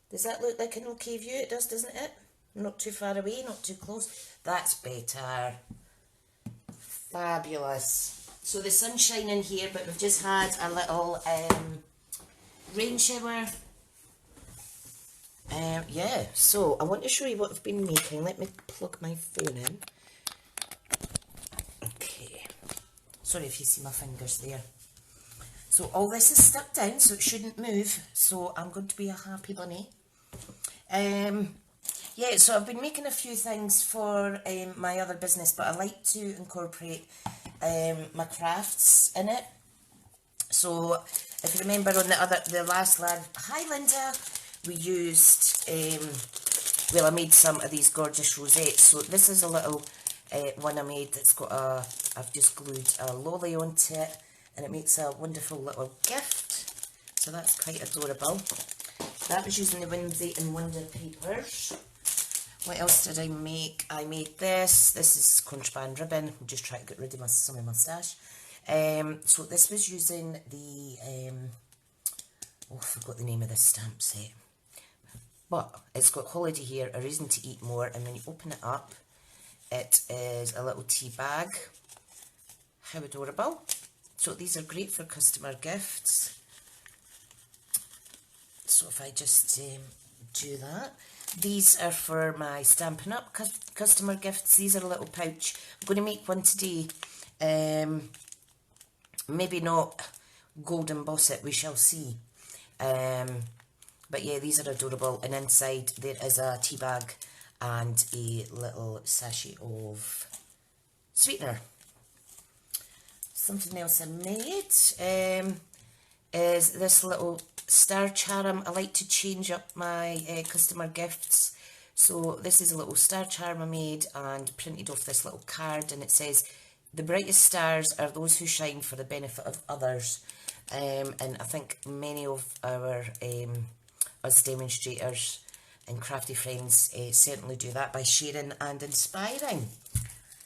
Does that look like an okay view? It does, doesn't it? Not too far away, not too close. That's better. Fabulous. So the sun's shining here, but we've just had a little rain shower. Yeah, so I want to show you what I've been making. Let me plug my phone in. Okay. Sorry if you see my fingers there. So all this is stuck down, so it shouldn't move. So I'm going to be a happy bunny. Yeah, so I've been making a few things for my other business, but I like to incorporate my crafts in it. So if you remember on the last live, hi Linda, we used, well, I made some of these gorgeous rosettes. So this is a little one I made that's got I've just glued a lolly onto it, and it makes a wonderful little gift. So that's quite adorable. That was using the Whimsy and Wonder papers. What else did I make? I made this. This is contraband ribbon. I'm just trying to get rid of some of my stash. So this was using the, oh, I forgot the name of this stamp set. But it's got holiday here, a reason to eat more, and when you open it up, it is a little tea bag. How adorable. So these are great for customer gifts. So if I just do that. These are for my Stampin' Up customer gifts. These are a little pouch. I'm going to make one today. Maybe not gold emboss it, we shall see. But yeah, these are adorable. And inside there is a tea bag and a little sachet of sweetener. Something else I made is this little star charm. I like to change up my customer gifts. So this is a little star charm I made and printed off this little card, and it says, "The brightest stars are those who shine for the benefit of others." And I think many of our us demonstrators and crafty friends certainly do that by sharing and inspiring.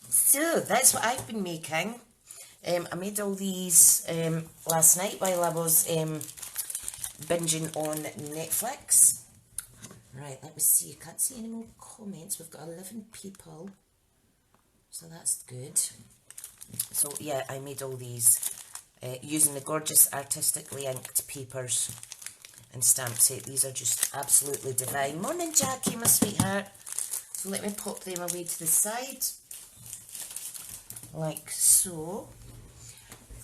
So that's what I've been making. I made all these last night while I was binging on Netflix. Right, let me see. I can't see any more comments. We've got 11 people, so that's good. So yeah, I made all these using the gorgeous artistically inked papers and stamp set. These are just absolutely divine. Morning, Jackie, my sweetheart. So let me pop them away to the side, like so.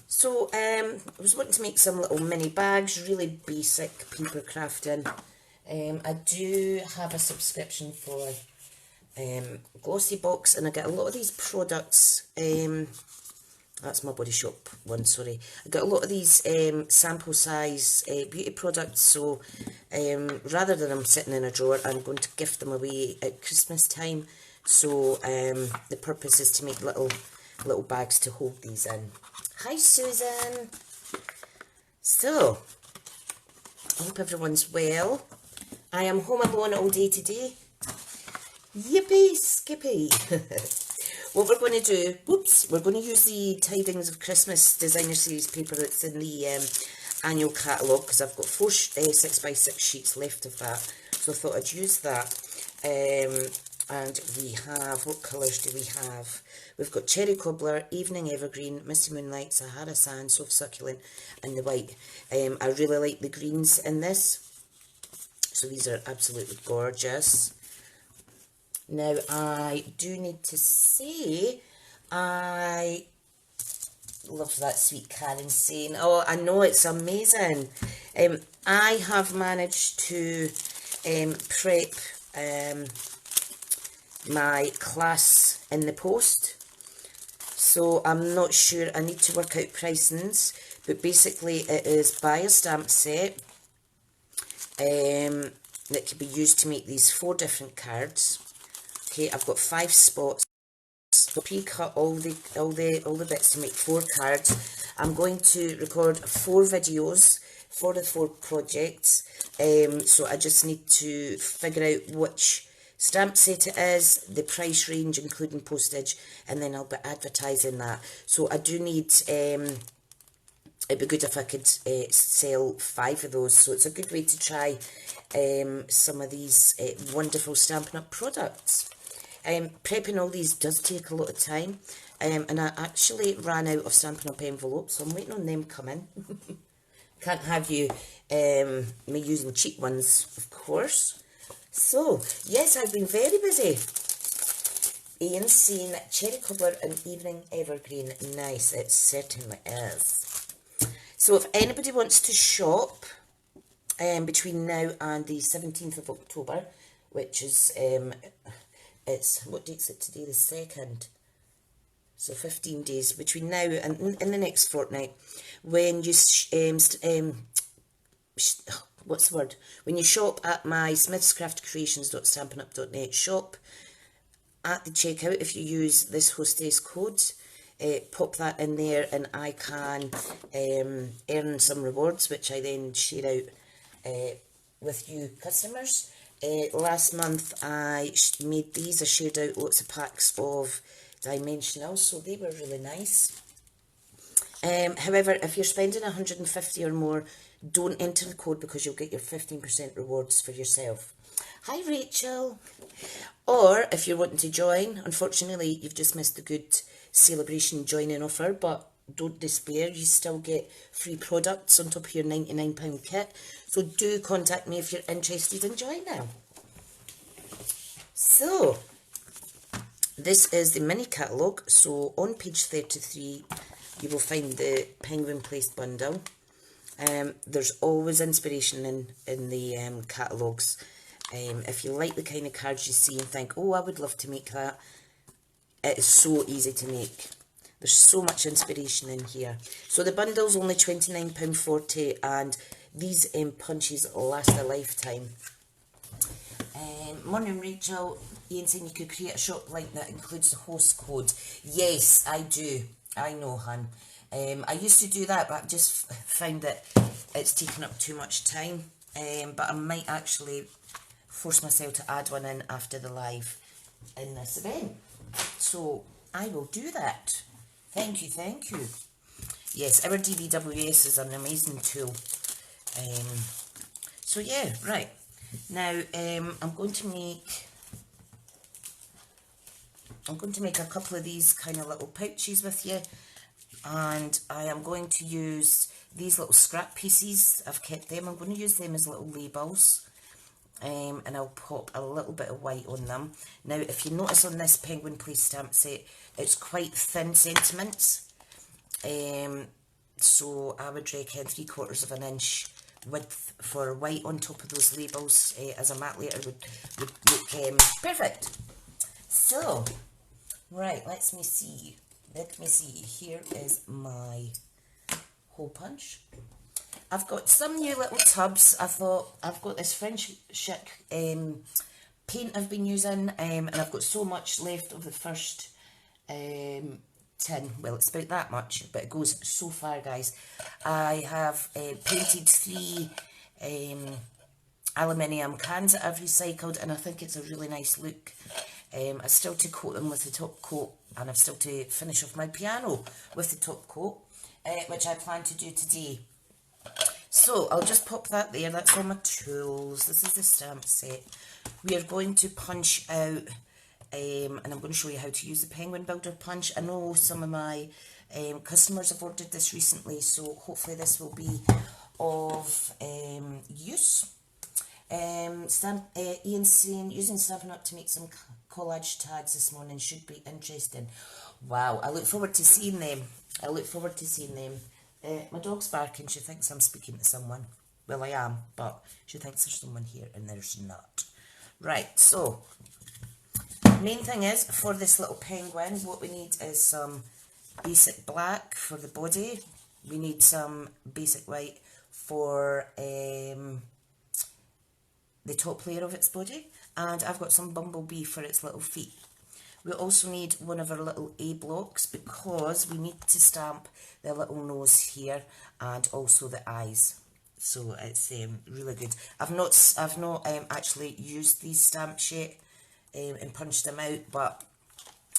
So I was wanting to make some little mini bags, really basic paper crafting. I do have a subscription for Glossy Box, and I get a lot of these products. That's my Body Shop one, sorry. I got a lot of these sample size beauty products, so rather than them sitting in a drawer, I'm going to gift them away at Christmas time. So the purpose is to make little bags to hold these in. Hi Susan. So, I hope everyone's well. I am home alone all day today. Yippee skippy. What we're going to do, whoops, we're going to use the Tidings of Christmas Designer Series paper that's in the annual catalogue, because I've got 4 6x6 sheets left of that, so I thought I'd use that. And we have, what colours do we have? We've got Cherry Cobbler, Evening Evergreen, Misty Moonlight, Sahara Sand, Soft Succulent, and the white. I really like the greens in this, so these are absolutely gorgeous. Now, I do need to say, I love that sweet Karen saying, oh, I know, it's amazing. I have managed to prep my class in the post, so I'm not sure, I need to work out pricings, but basically it is buy a stamp set that can be used to make these 4 different cards. Okay, I've got 5 spots. So pre-cut all the bits to make 4 cards. I'm going to record 4 videos for the 4 projects. So I just need to figure out which stamp set it is, the price range including postage, and then I'll be advertising that. So I do need it'd be good if I could sell 5 of those. So it's a good way to try some of these wonderful Stampin' Up products. Prepping all these does take a lot of time, and I actually ran out of Stampin' Up envelopes, so I'm waiting on them coming. Can't have you me using cheap ones, of course. So, yes, I've been very busy. Ian seen Cherry Cobbler and Evening Evergreen. Nice, it certainly is. So if anybody wants to shop between now and the 17th of October, which is, it's, what date's it today? The 2nd. So 15 days between now and in the next fortnight, when you, what's the word? When you shop at my smithscraftcreations.stampinup.net shop, at the checkout, if you use this hostess code, pop that in there and I can earn some rewards, which I then share out with you customers. Last month I made these. I shared out lots of packs of Dimensional, so they were really nice. However, if you're spending 150 or more, don't enter the code because you'll get your 15% rewards for yourself. Hi Rachel. Or if you're wanting to join, unfortunately you've just missed the good celebration joining offer, but don't despair, you still get free products on top of your £99 kit. So do contact me if you're interested in joining. So, this is the mini catalogue. So on page 33 you will find the penguin placed bundle. There's always inspiration in the catalogues. If you like the kind of cards you see and think, oh, I would love to make that, it is so easy to make. There's so much inspiration in here. So the bundle's only £29.40 and these punches last a lifetime. Morning Rachel, Ian saying you could create a shop like that includes the host code. Yes, I do. I know, hun. I used to do that, but I've just found that it's taken up too much time. But I might actually force myself to add one in after the live in this event. So I will do that. Thank you, thank you. Yes, our DVWS is an amazing tool. So yeah, right. Now I'm going to make a couple of these kind of little pouches with you, and I am going to use these little scrap pieces. I've kept them. I'm going to use them as little labels. And I'll pop a little bit of white on them. Now, if you notice on this penguin place stamp set, it's quite thin sentiments. So I would reckon 3/4 of an inch width for white on top of those labels as a matte later would look perfect. So, right, let me see. Here is my hole punch. I've got some new little tubs. I thought I've got this French chic paint I've been using, and I've got so much left of the first tin. Well, it's about that much, but it goes so far, guys. I have painted 3 aluminium cans that I've recycled, and I think it's a really nice look. I still to coat them with the top coat, and I've still to finish off my piano with the top coat, which I plan to do today. So I'll just pop that there. That's all my tools. This is the stamp set. We are going to punch out, and I'm going to show you how to use the Penguin Builder punch. I know some of my customers have ordered this recently, so hopefully this will be of use. Ian saying, using Stampin' Up to make some collage tags this morning should be interesting. Wow, I look forward to seeing them. My dog's barking. She thinks I'm speaking to someone. Well, I am, but she thinks there's someone here and there's not. Right, so main thing is, for this little penguin, what we need is some basic black for the body. We need some basic white for the top layer of its body, and I've got some bumblebee for its little feet. We also need one of our little A blocks because we need to stamp the little nose here and also the eyes. So it's really good. I've not actually used these stamps yet and punched them out, but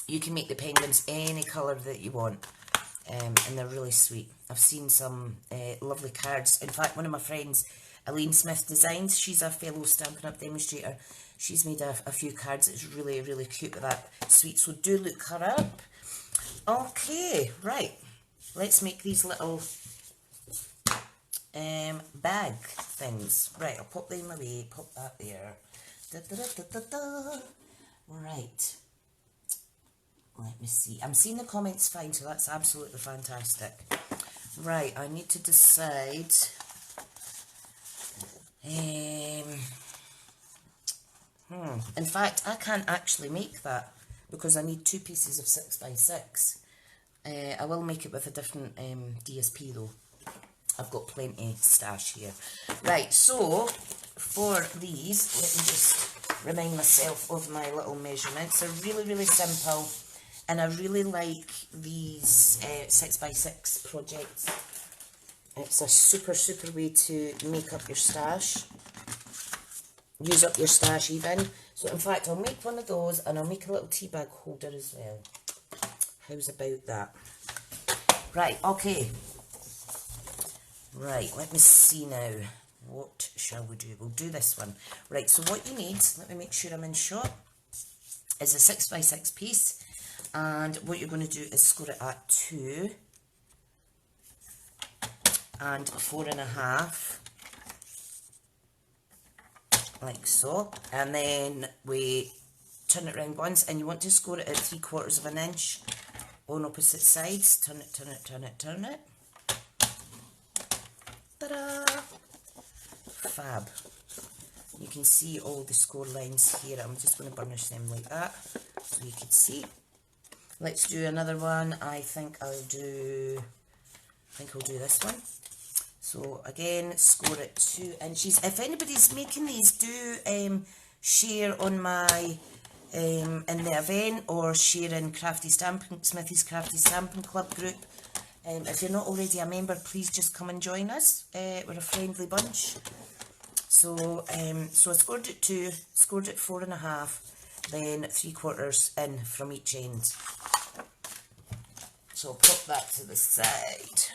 you can make the penguins any colour that you want, and they're really sweet. I've seen some lovely cards. In fact, one of my friends, Elaine Smith Designs, she's a fellow Stampin' Up! Demonstrator. She's made a few cards. It's really, really cute with that sweet. So do look her up. Okay, right. Let's make these little bag things. Right, I'll pop them away. Pop that there. Da, da, da, da, da, da. Right. Let me see. I'm seeing the comments fine, so that's absolutely fantastic. Right, I need to decide. In fact, I can't actually make that because I need 2 pieces of 6x6. I will make it with a different DSP though. I've got plenty stash here. Right, so for these, let me just remind myself of my little measurements. They're really, really simple, and I really like these 6x6 projects. It's a super, super way to make up your stash. Use up your stash even. So in fact, I'll make one of those, and I'll make a little tea bag holder as well. How's about that? Right, okay. Right, let me see now. What shall we do? We'll do this one. Right, so what you need, let me make sure I'm in shot, is a 6x6 piece. And what you're going to do is score it at 2 and 4.5, like so. And then we turn it round once, and you want to score it at 3/4 of an inch on opposite sides. Turn it, turn it, turn it, turn it. Ta-da! Fab. You can see all the score lines here. I'm just going to burnish them like that so you can see. Let's do another one. I think I'll do this one. So again, score it 2 inches. If anybody's making these, do share on my in the event, or share in Smithy's Crafty Stamping Club group. If you're not already a member, please just come and join us. We're a friendly bunch. So so I scored it 2, scored it 4.5, then 3/4 in from each end. So I'll pop that to the side.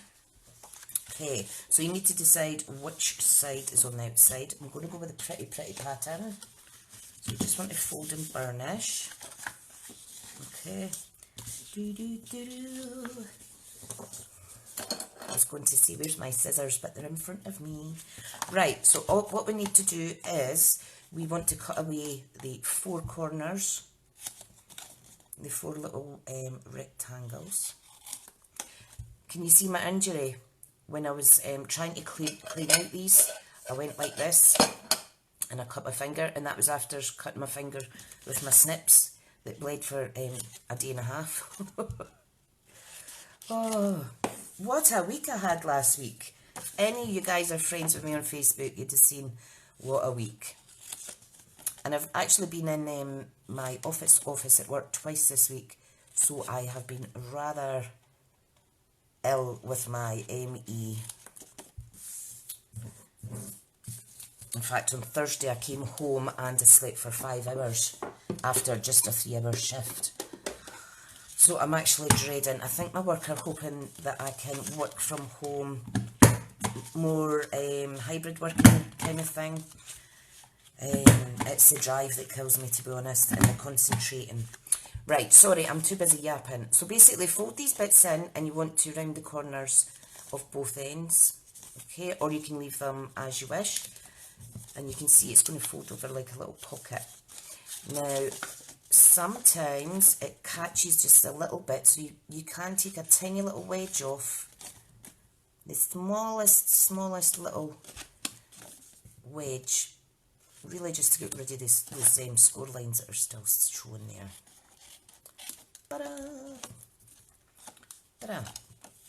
Okay, so you need to decide which side is on the outside. I'm going to go with a pretty, pretty pattern. So you just want to fold and burnish. Okay. I was going to say, where's my scissors, but they're in front of me. Right, so what we need to do is, we want to cut away the 4 corners, the 4 little rectangles. Can you see my injury? When I was trying to clean out these, I went like this, and I cut my finger, and that was after cutting my finger with my snips that bled for a day and a half. Oh, what a week I had last week. If any of you guys are friends with me on Facebook, you'd have seen what a week. And I've actually been in my office at work twice this week, so I have been rather ill with my ME. In fact, on Thursday I came home and I slept for 5 hours after just a 3-hour shift. So I'm actually dreading. I think my work are hoping that I can work from home, more hybrid working kind of thing. It's the drive that kills me, to be honest, and the concentrating. Right, sorry, I'm too busy yapping. So basically, fold these bits in, and you want to round the corners of both ends, okay? Or you can leave them as you wish. And you can see it's going to fold over like a little pocket. Now, sometimes it catches just a little bit, so you can take a tiny little wedge off. The smallest little wedge, really just to get rid of those score lines that are still showing there. Ta-da! Ta-da!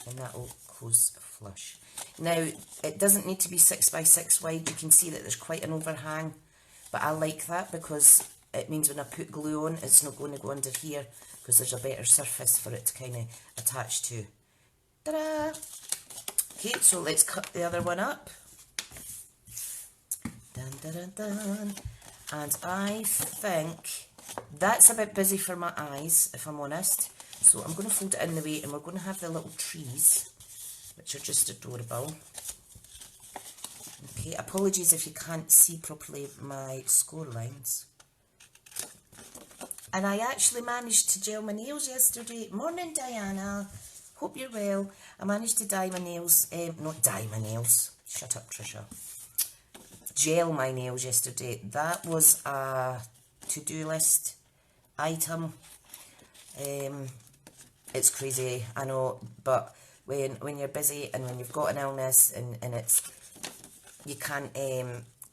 And that will close flush. Now, it doesn't need to be 6x6 wide. You can see that there's quite an overhang, but I like that because it means when I put glue on, it's not going to go under here because there's a better surface for it to kind of attach to. Ta-da! Okay, so let's cut the other one up. Dun, dun, dun, dun. And I think that's a bit busy for my eyes, if I'm honest. So I'm going to fold it in the way, and we're going to have the little trees which are just adorable. Okay, apologies if you can't see properly my score lines. And I actually managed to gel my nails yesterday. Morning, Diana. Hope you're well. I managed to dye my nails, not dye my nails. Shut up, Tricia. Gel my nails yesterday. That was a to-do list item. It's crazy, I know, but when you're busy and when you've got an illness and it's, you can't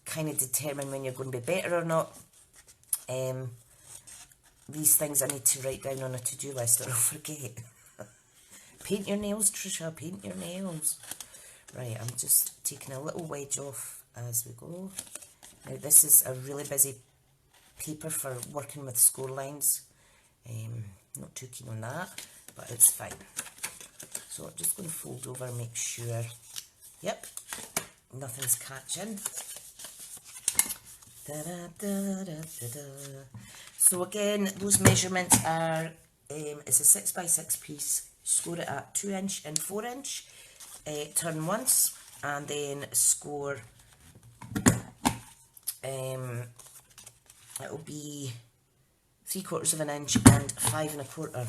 kind of determine when you're going to be better or not. These things I need to write down on a to-do list or I'll forget. Paint your nails, Tricia, paint your nails. Right, I'm just taking a little wedge off as we go. Now this is a really busy paper for working with score lines. Not too keen on that, but it's fine. So I'm just going to fold over and make sure, yep, nothing's catching. Da, da, da, da, da, da. So again, those measurements are, it's a 6x6 piece, score it at 2 inch and 4 inch, turn once, and then score, it'll be 3/4 of an inch and 5 1/4.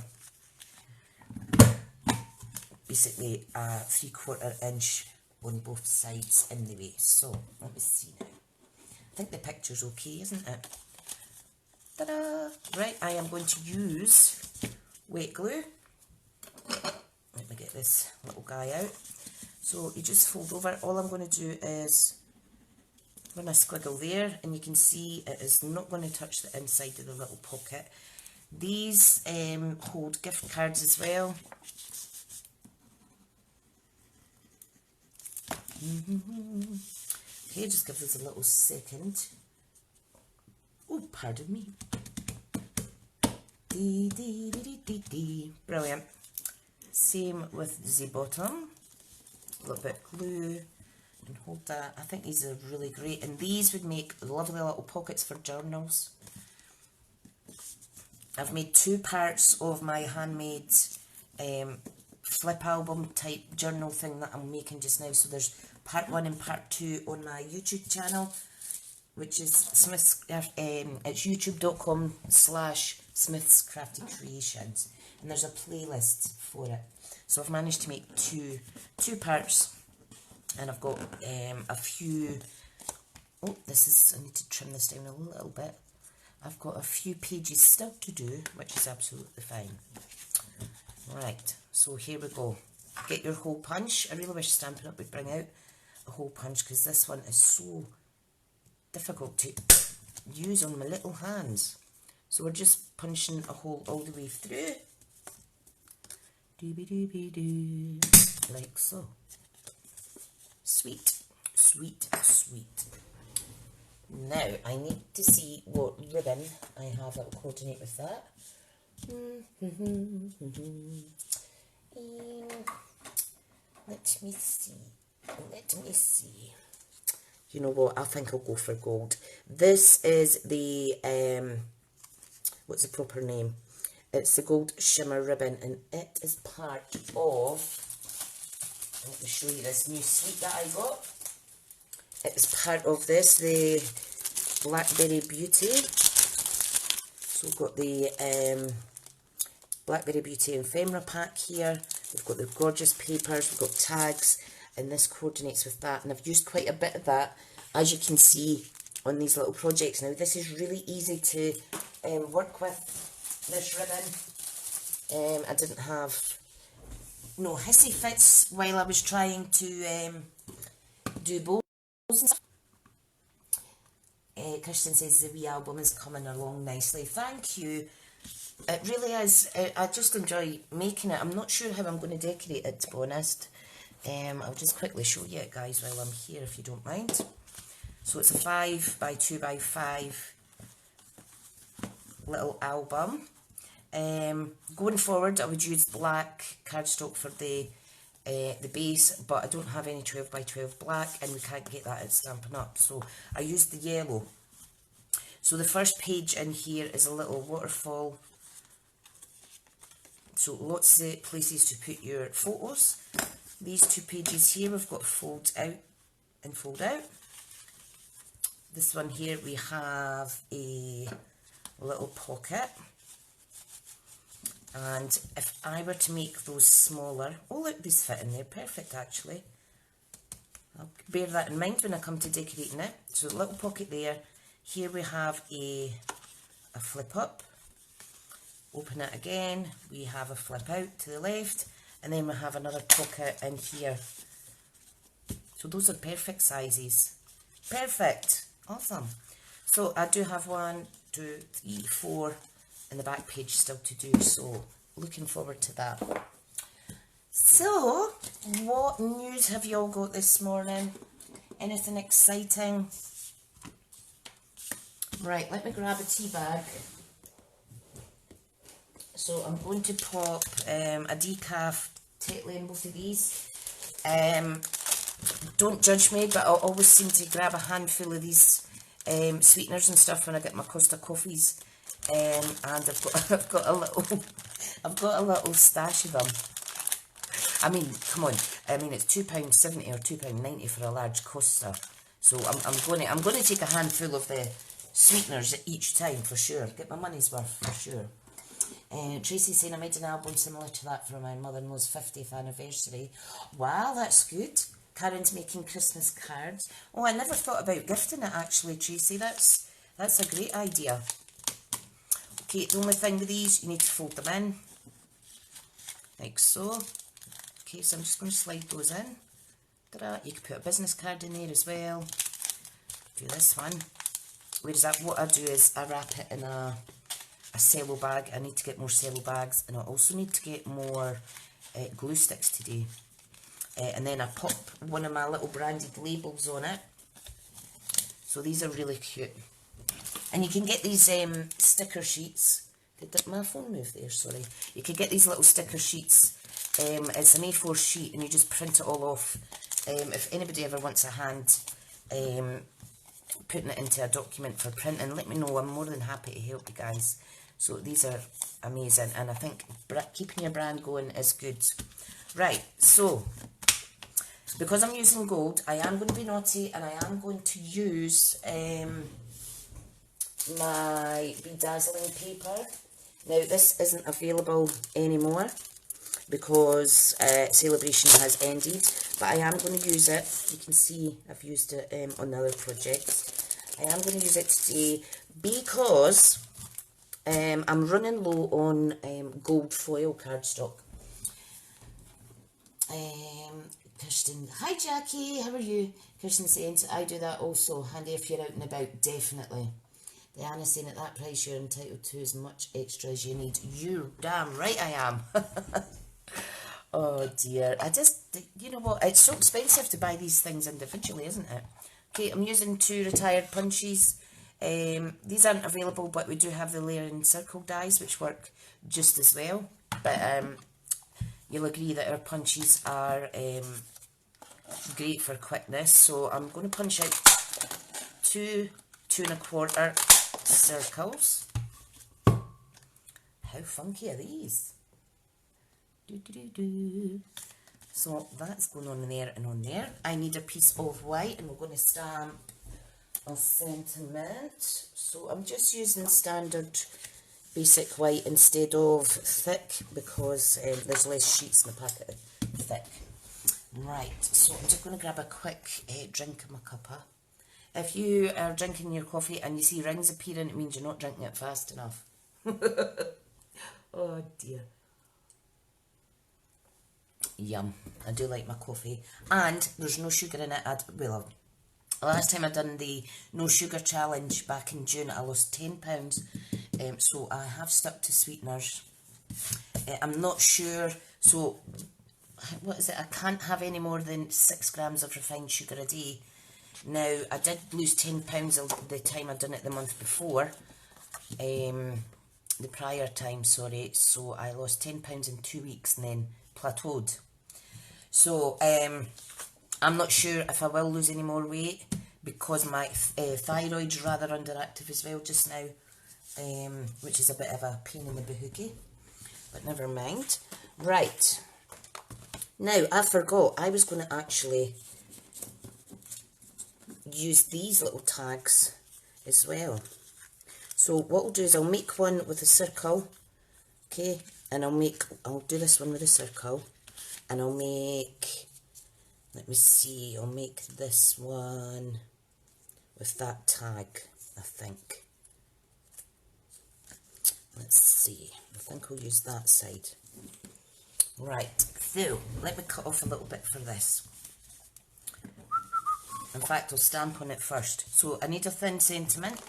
Basically a 3/4 inch on both sides in the way. So let me see now. I think the picture's okay, isn't it? Ta-da! Right, I am going to use wet glue. Let me get this little guy out. So you just fold over. All I'm going to do is run a squiggle there, and you can see it is not going to touch the inside of the little pocket. These hold gift cards as well. Okay, just give this a little second. Oh, pardon me. Dee, dee, dee, dee, dee, dee. Brilliant. Same with the bottom. A little bit of glue and hold that. I think these are really great, and these would make lovely little pockets for journals. I've made 2 parts of my handmade flip album type journal thing that I'm making just now. So there's part 1 and part 2 on my YouTube channel, which is Smith's, it's youtube.com/Smith's Crafty Creations, and there's a playlist for it. So I've managed to make two parts, and I've got a few, oh, this is, I need to trim this down a little bit. I've got a few pages still to do, which is absolutely fine. Right, so here we go. Get your hole punch. I really wish Stampin' Up would bring out a hole punch, because this one is so difficult to use on my little hands. So we're just punching a hole all the way through. Dooby-dooby-doo, like so. Sweet, sweet, sweet. Now, I need to see what ribbon I have that will coordinate with that. Let me see. You know what, I think I'll go for gold. This is the, what's the proper name? It's the gold shimmer ribbon, and it is part of, let me show you this new suite that I got. It's part of this, the Blackberry Beauty. So we've got the Blackberry Beauty ephemera pack here. We've got the gorgeous papers, we've got tags, and this coordinates with that. And I've used quite a bit of that, as you can see, on these little projects. Now this is really easy to work with, this ribbon. I didn't have no hissy fits while I was trying to do bows and stuff. Christian says the wee album is coming along nicely. Thank you. It really is. I just enjoy making it. I'm not sure how I'm going to decorate it, to be honest. I'll just quickly show you it, guys, while I'm here, if you don't mind. So it's a 5x2x5 little album. Going forward, I would use black cardstock for the base, but I don't have any 12x12 black, and we can't get that at Stampin' Up, so I used the yellow. So the first page in here is a little waterfall, so lots of places to put your photos. These 2 pages here, we've got fold out and fold out. This one here, we have a little pocket. And if I were to make those smaller, oh look, these fit in there, perfect actually. I'll bear that in mind when I come to decorating it. So a little pocket there. Here we have a flip up. Open it again, we have a flip out to the left, and then we have another pocket in here. So those are perfect sizes. Perfect, awesome. So I do have 1, 2, 3, 4 in the back page still to do, so looking forward to that. So, what news have you all got this morning? Anything exciting? Right, let me grab a tea bag. So I'm going to pop a decaf Tetley in both of these. Don't judge me, but I always seem to grab a handful of these sweeteners and stuff when I get my Costa coffees. And I've got a little stash of them. I mean, come on. I mean, it's £2.70 or £2.90 for a large Costa. So I'm going to take a handful of the sweeteners each time for sure. Get my money's worth for sure. Tracy's saying I made an album similar to that for my mother-in-law's 50th anniversary. Wow, that's good. Karen's making Christmas cards. Oh, I never thought about gifting it actually, Tracy. That's a great idea. Okay, the only thing with these, you need to fold them in, like so. Okay, so I'm just going to slide those in. Ta-da. You can put a business card in there as well. Do this one. Whereas what I do is I wrap it in a cello bag. I need to get more cello bags, and I also need to get more glue sticks today. And then I pop one of my little branded labels on it. So these are really cute. And you can get these sticker sheets. Did my phone move there? Sorry. You can get these little sticker sheets. It's an A4 sheet, and you just print it all off. If anybody ever wants a hand putting it into a document for printing, let me know. I'm more than happy to help you guys. So these are amazing, and I think keeping your brand going is good. Right, so because I'm using gold, I am going to be naughty, and I am going to use my bedazzling paper. Now this isn't available anymore because Celebration has ended, but I am going to use it. You can see I've used it on other projects. I am going to use it today because I'm running low on gold foil cardstock. Kirsten, hi Jackie, how are you? Kirsten saying I do that also, handy if you're out and about, definitely. Diana's saying at that price you're entitled to as much extra as you need. You're damn right I am. Oh dear, I just, you know what, it's so expensive to buy these things individually, isn't it? Okay, I'm using 2 retired punches. These aren't available, but we do have the layer and circle dies, which work just as well. But you'll agree that our punches are great for quickness. So I'm going to punch out 2 2 1/4 circles. How funky are these? So that's going on there and on there. I need a piece of white, and we're going to stamp a sentiment. So I'm just using standard basic white instead of thick because there's less sheets in the packet of thick. Right, so I'm just going to grab a quick drink of my cuppa. If you are drinking your coffee and you see rings appearing, it means you're not drinking it fast enough. Oh dear. Yum. I do like my coffee. And there's no sugar in it. Well, last time I done the no sugar challenge back in June, I lost 10 pounds. So I have stuck to sweeteners. I'm not sure. So, what is it? I can't have any more than 6 grams of refined sugar a day. Now, I did lose 10 pounds the time I done it the month before. The prior time, sorry. So I lost 10 pounds in 2 weeks and then plateaued. So I'm not sure if I will lose any more weight because my thyroid's rather underactive as well just now, which is a bit of a pain in the bahookie, but never mind. Right, Now, I forgot, I was going to actually use these little tags as well. So what I'll do is I'll make one with a circle, okay, and I'll do this one with a circle, and I'll make, let me see, I'll make this one with that tag, I think. Let's see, I think I'll use that side. Right, so let me cut off a little bit for this. In fact, I'll stamp on it first. So I need a thin sentiment.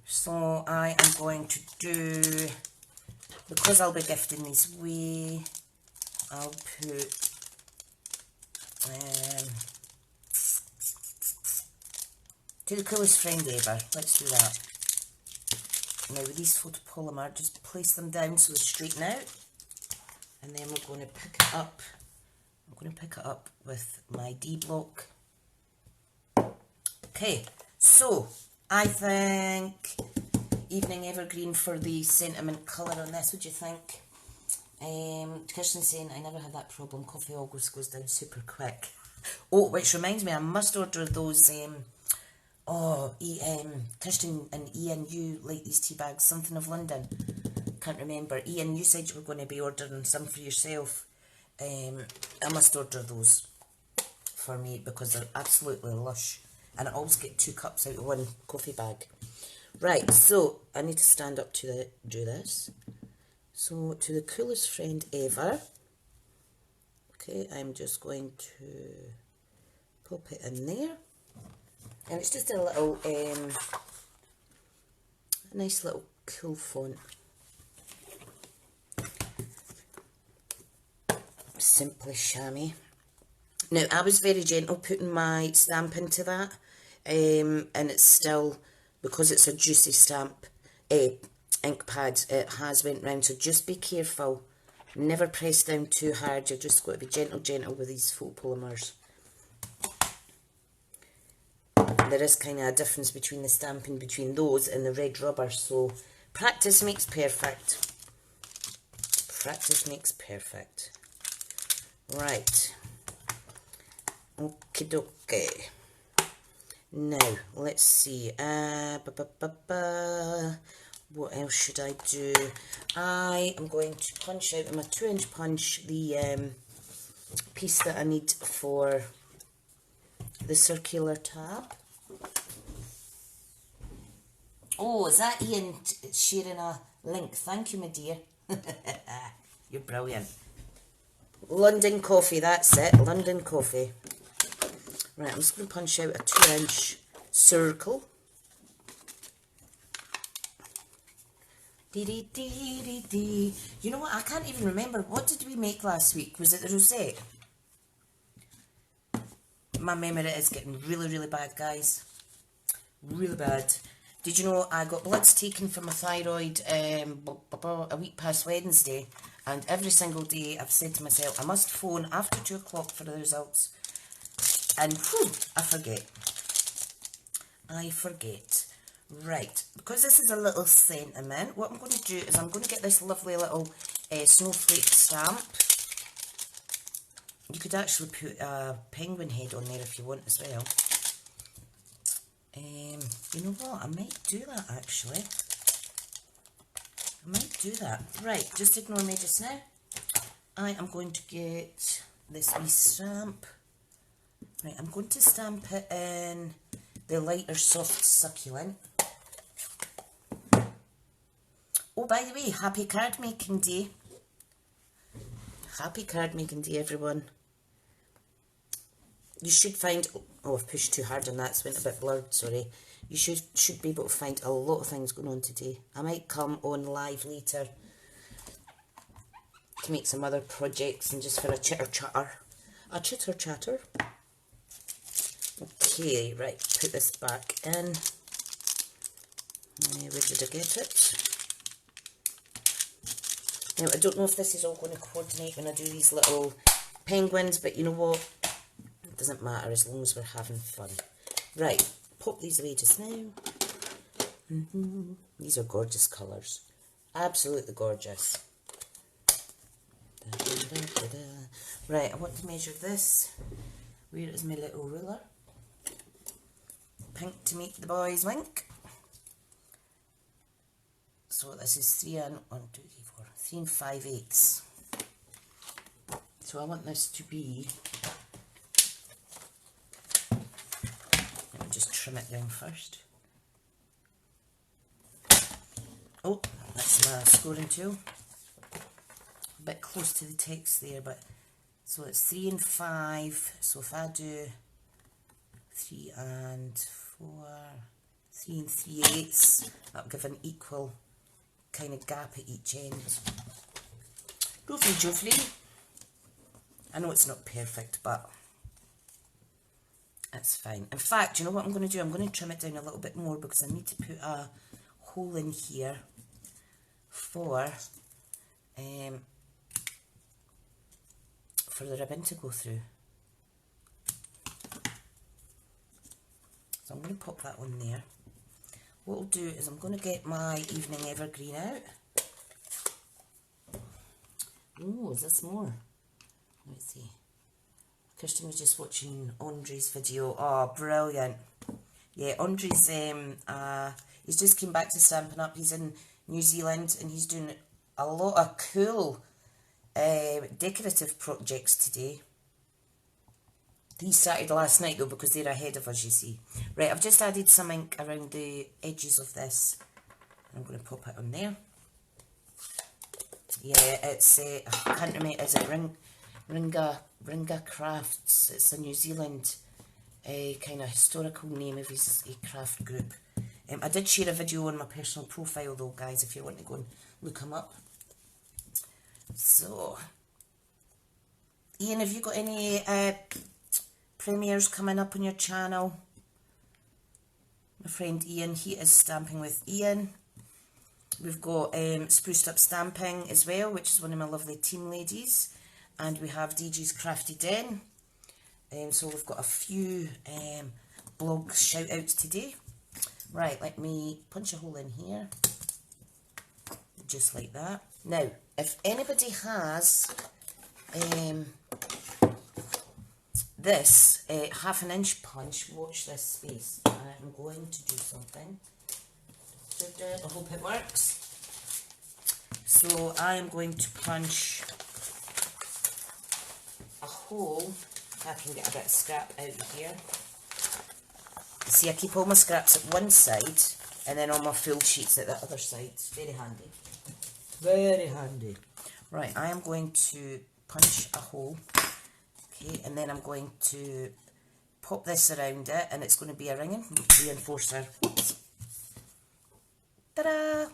So I am going to do, because I'll be gifting these away, I'll put to the coolest friend ever. Let's do that. Now with these photopolymer, just place them down so they straighten out. And then we're going to pick it up. I'm going to pick it up with my D block. Okay, so I think Evening Evergreen for the sentiment colour on this. What do you think? Kirsten's saying, I never had that problem. Coffee always goes down super quick. Oh, which reminds me, I must order those. Kirsten and Ian, you like these tea bags. Something of London. Can't remember. Ian, you said you were going to be ordering some for yourself. I must order those for me because they're absolutely lush. And I always get 2 cups out of one coffee bag. Right, so I need to stand up to do this. So to the coolest friend ever. Okay, I'm just going to pop it in there. And it's just a little, a nice little cool font. Simply chamois. Now, I was very gentle putting my stamp into that. And it's still, because it's a juicy stamp, ink pad, it has went round. So just be careful. Never press down too hard. You've just got to be gentle with these photopolymers. There is kind of a difference between the stamping between those and the red rubber. So practice makes perfect. Practice makes perfect. Right. Okie dokie. Now, let's see. What else should I do? I am going to punch out with my 2-inch punch the piece that I need for the circular tab. Oh, is that Ian sharing a link? Thank you, my dear. You're brilliant. London coffee, that's it. London coffee. Right, I'm just going to punch out a 2-inch circle. Dee. You know what? I can't even remember. What did we make last week? Was it the rosette? My memory is getting really bad, guys. Really bad. Did you know I got bloods taken for my thyroid a week past Wednesday, and every single day I've said to myself, I must phone after 2 o'clock for the results, and whew, I forget. Right, because this is a little sentiment, what I'm going to do is I'm going to get this lovely little snowflake stamp. You could actually put a penguin head on there if you want as well. You know what, I might do that actually. I might do that. Right, just ignore me just now. I am going to get this wee stamp. Right, I'm going to stamp it in the lighter soft succulent. Oh, by the way, happy card making day. Happy card making day, everyone. You should find, oh, I've pushed too hard on that, it's went a bit blurred, sorry. You should be able to find a lot of things going on today. I might come on live later to make some other projects and just for a chitter chatter. A chitter chatter. Okay, right, put this back in. Where did I get it? Now, I don't know if this is all going to coordinate when I do these little penguins, but you know what? It doesn't matter as long as we're having fun. Right, pop these away just now. These are gorgeous colours. Absolutely gorgeous. Right, I want to measure this. Where is my little ruler? Pink to make the boys wink. So this is 3 and 5/8. So I want this to be, let me just trim it down first. Oh, that's my scoring tool. A bit close to the text there, but so it's 3 and 5. So if I do 3 and 4, 3 and 3/8, that'll give an equal kind of gap at each end. Lovely jubbly. I know it's not perfect, but it's fine. In fact, you know what I'm going to do? I'm going to trim it down a little bit more because I need to put a hole in here for the ribbon to go through. So I'm going to pop that on there. What I'll do is I'm going to get my evening evergreen out. Oh, is this more? Let's see. Kirsten was just watching Andre's video. Oh, brilliant. Yeah, Andre's, he's just came back to Stampin' Up. He's in New Zealand and he's doing a lot of cool decorative projects today. He started last night though because they're ahead of us, you see. Right, I've just added some ink around the edges of this. I'm going to pop it on there. Yeah, it's, I can't remember, is it Ringa Crafts? It's a New Zealand kind of historical name of his craft group. I did share a video on my personal profile though, guys, if you want to go and look him up. So, Ian, have you got any premieres coming up on your channel? My friend Ian, he is stamping with Ian. We've got Spruced Up Stamping as well, which is one of my lovely team ladies. And we have DJ's Crafty Den. So we've got a few blog shout outs today. Right, let me punch a hole in here. Just like that. Now, if anybody has this 1/2 inch punch, watch this space. I'm going to do something. I hope it works. So I am going to punch a hole. If I can get a bit of scrap out of here. See, I keep all my scraps at one side and then all my full sheets at the other side. It's very handy. Very handy. Right, I am going to punch a hole. Okay, and then I'm going to pop this around it and it's going to be a ringing reinforcer. Oops. Ta-da!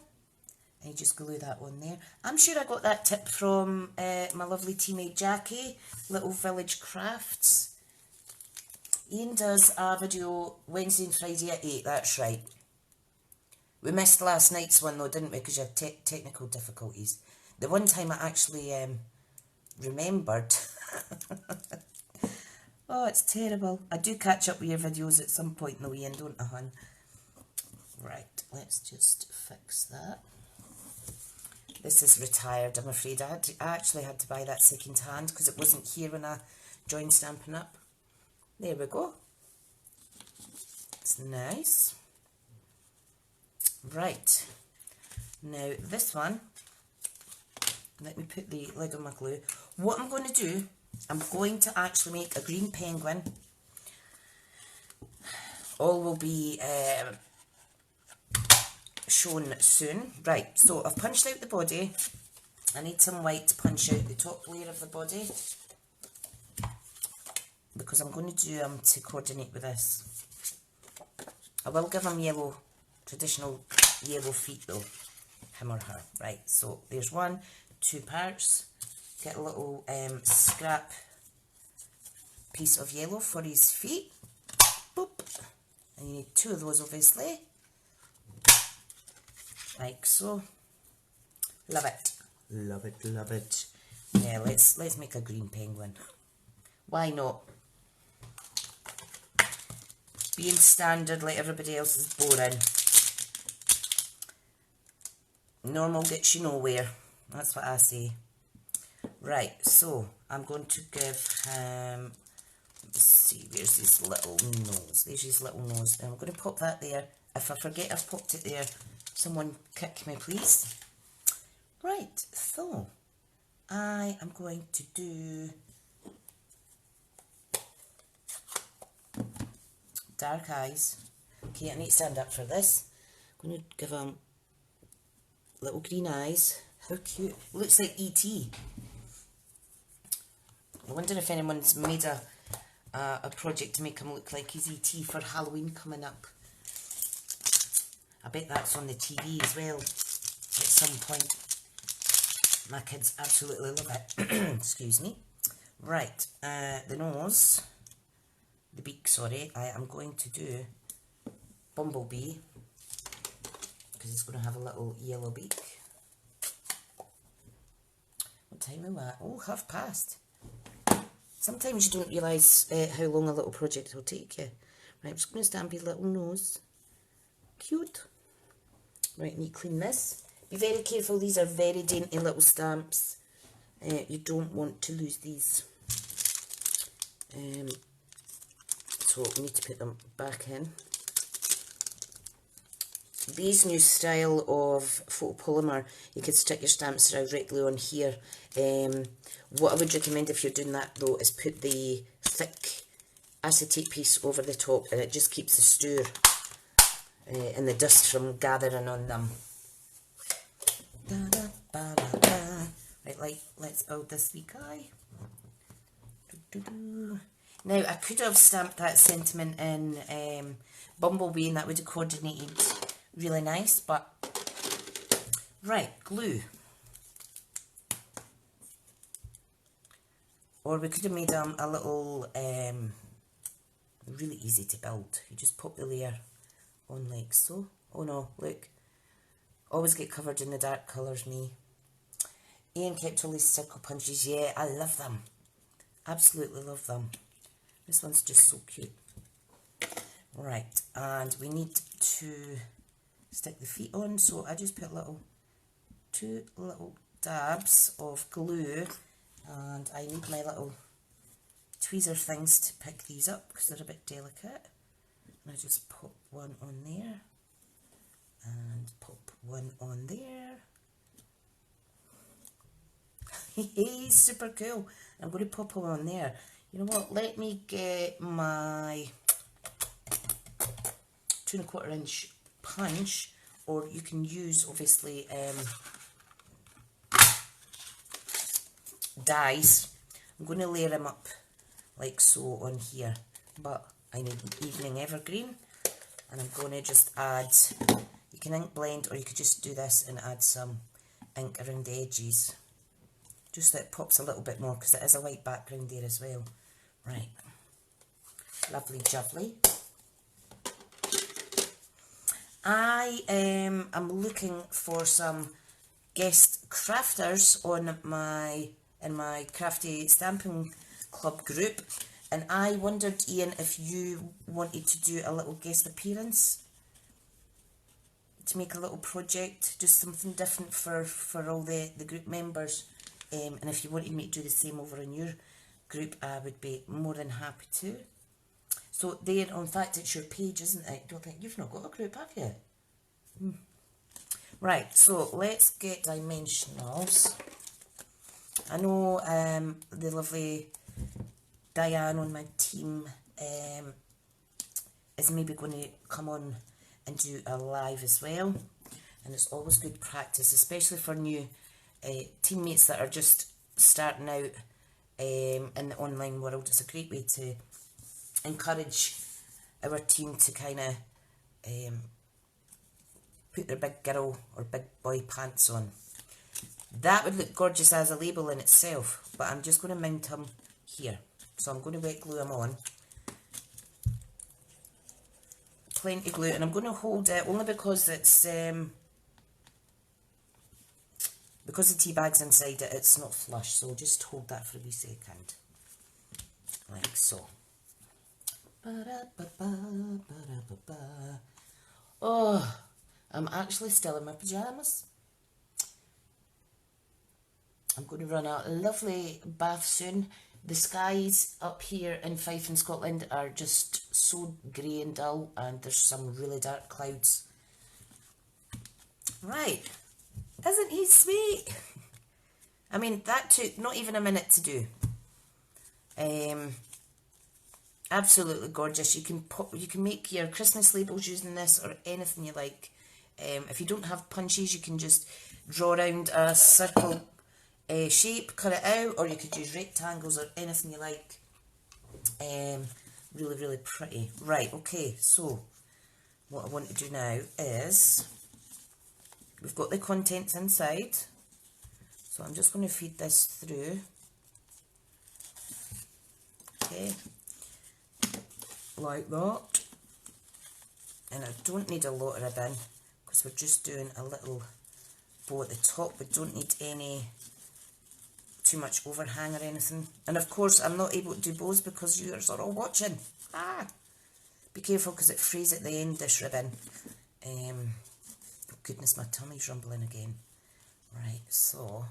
I just glue that on there. I'm sure I got that tip from my lovely teammate Jackie, Little Village Crafts. Ian does a video Wednesday and Friday at 8, that's right. We missed last night's one though, didn't we, because you had technical difficulties. The one time I actually remembered. Oh, it's terrible. I do catch up with your videos at some point though, Ian, don't I, hun? Right, let's just fix that. This is retired, I'm afraid. I actually had to buy that second hand because it wasn't here when I joined Stampin' Up. There we go. It's nice. Right. Now this one, let me put the lid on my glue. What I'm going to do, I'm going to actually make a green penguin. All will be shown soon. Right, so I've punched out the body. I need some white to punch out the top layer of the body because I'm going to do them to coordinate with this. I will give him yellow, traditional yellow feet though, him or her. Right, so there's 1, 2 parts. Get a little scrap piece of yellow for his feet. Boop. And you need 2 of those obviously. Like so. Love it. Love it, love it. Yeah, let's make a green penguin. Why not? Being standard like everybody else is boring. Normal gets you nowhere. That's what I say. Right, so I'm going to give him, let me see, where's his little nose? There's his little nose. And I'm going to pop that there. If I forget I've popped it there, someone kick me, please. Right, so I am going to do dark eyes. Okay, I need to stand up for this. I'm going to give him little green eyes. How cute. Looks like E.T. I wonder if anyone's made a project to make him look like he's E.T. for Halloween coming up. I bet that's on the TV as well at some point. My kids absolutely love it. Excuse me. Right, the nose, the beak, sorry, I am going to do Bumblebee, because it's going to have a little yellow beak. What time are we at? Oh, half past. Sometimes you don't realise how long a little project will take you. Right, I'm just going to stamp his little nose. Cute. Right, I need to clean this. Be very careful, these are very dainty little stamps. You don't want to lose these. So we need to put them back in. These new style of photopolymer, you could stick your stamps directly on here. What I would recommend if you're doing that though is put the thick acetate piece over the top, and it just keeps the stir and the dust from gathering on them. Right, let's build this wee guy. Now, I could have stamped that sentiment in Bumblebee and that would have coordinated really nice, but... Right, glue. Or we could have made a little... really easy to build. You just pop the layer on like so. Oh no, look. Always get covered in the dark colours, me. Ian kept all these circle punches. Yeah, I love them. Absolutely love them. This one's just so cute. Right, and we need to stick the feet on, so I just put two little dabs of glue, and I need my little tweezer things to pick these up because they're a bit delicate. And I just pop one on there, and pop one on there. Hey, super cool. I'm going to pop them on there. You know what, let me get my 2 1/4 inch punch, or you can use obviously dies. I'm going to layer them up like so on here, but I need an evening evergreen, and I'm going to just add, you can ink blend or you could just do this and add some ink around the edges, just that it pops a little bit more because it is a white background there as well. Right, lovely jubbly. I am looking for some guest crafters in my crafty stamping club group, and I wondered, Ian, if you wanted to do a little guest appearance to make a little project, just something different for all the group members, and if you wanted me to do the same over in your group, I would be more than happy to. So there, in fact, it's your page, isn't it? Don't think you've not got a group, have you? Right, so let's get dimensionals. I know the lovely Diane on my team is maybe going to come on and do a live as well, and it's always good practice, especially for new teammates that are just starting out in the online world. It's a great way to encourage our team to kind of put their big girl or big boy pants on. That would look gorgeous as a label in itself, but I'm just going to mount them here. So I'm going to wet glue them on. Plenty glue, and I'm going to hold it only because it's because the tea bag's inside it, it's not flush, so just hold that for a wee second. Like so. Oh, I'm actually still in my pyjamas. I'm going to run a lovely bath soon. The skies up here in Fife in Scotland are just so grey and dull, and there's some really dark clouds. Right, isn't he sweet? I mean, that took not even a minute to do. Absolutely gorgeous. You can make your Christmas labels using this, or anything you like. If you don't have punches, you can just draw around a circle shape, cut it out, or you could use rectangles or anything you like. Really, really pretty. Right, okay, so what I want to do now is, we've got the contents inside, so I'm just going to feed this through. Okay, like that. And I don't need a lot of ribbon because we're just doing a little bow at the top. We don't need any too much overhang or anything. And of course I'm not able to do bows because you are all watching. Be careful because it frays at the end, this ribbon. Oh goodness, my tummy's rumbling again. Right, so